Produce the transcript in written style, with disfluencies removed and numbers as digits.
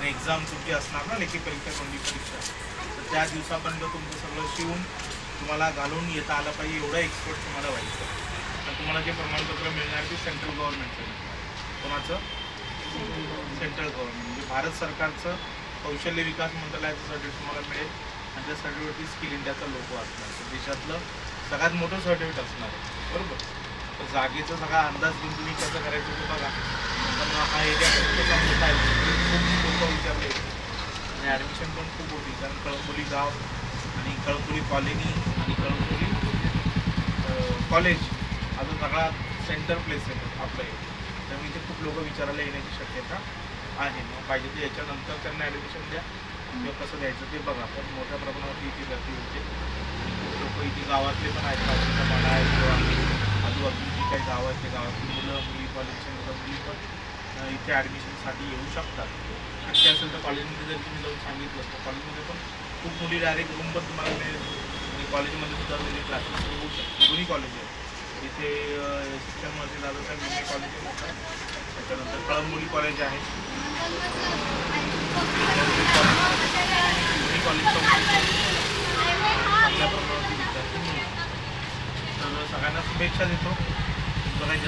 Exam सुट्टी असणार ना, लेखी परीक्षा तोंडी परीक्षा, तर त्या दिवसापर्यंत तुमचं सगळं शिवून तुम्हाला घालून येता आलं पाहिजे, एवढं एक्सपर्ट तुम्हाला व्हायचं. तर तुम्हाला जे प्रमाणपत्र मिळणार ते सेंट्रल गव्हर्नमेंटचं. कोणाचं? सेंट्रल गव्हर्नमेंट म्हणजे भारत सरकारचं कौशल्य विकास मंत्रालयाचं सर्टिफिकेट तुम्हाला मिळेल. आणि त्या सर्टिफिकेटवरती स्किल इंडियाचा लोगो असणार. तर देशातलं सगळ्यात मोठं सर्टिफिकेट असणार आहे, बरोबर. तर जागेचा सगळा अंदाज घेऊन तुम्ही कसं करायचं ते बघा. पण हा एरिया कसा मोठा आहे, खूप लोकं विचारले आणि ॲडमिशन पण खूप होती. कारण कळंबोली गाव आणि कळंबोली कॉलनी आणि कळंबोली कॉलेज अजून सगळा सेंटर प्लेस आहे आपलं हे. त्यामुळे इथे खूप लोक विचारायला येण्याची शक्यता आहे. मग पाहिजे तर याच्यानंतर त्यांना ॲडमिशन द्या किंवा कसं द्यायचं ते बघा. पण मोठ्या प्रमाणावरती इथे गर्दी होते. लोक इथे गावातले पण आहेत, पावसाचा माडा आहे किंवा आजूबाजूची जी काही गावं आहेत ते गावातली मुलं मुली कॉलेजची मुलं मुली पण इथे ॲडमिशनसाठी येऊ शकतात. शक्य असेल तर कॉलेजमध्ये जर तुम्ही जाऊन सांगितलं तर कॉलेजमध्ये पण खूप मुली डायरेक्ट रूम पण तुम्हाला मिळेल आणि कॉलेजमध्ये सुद्धा वेगळे क्लासेस सुरू होऊ शकतात. दोन्ही कॉलेज आहेत इथे. शिक्षण मंत्री दादासाहेब विमे कॉलेज आहे मोठं, त्याच्यानंतर कळंबोली कॉलेज आहे, दोन्ही कॉलेजचा चांगल्या प्रमाणावरती विद्यार्थी मिळतो. तर सगळ्यांना शुभेच्छा देतो. बघायचं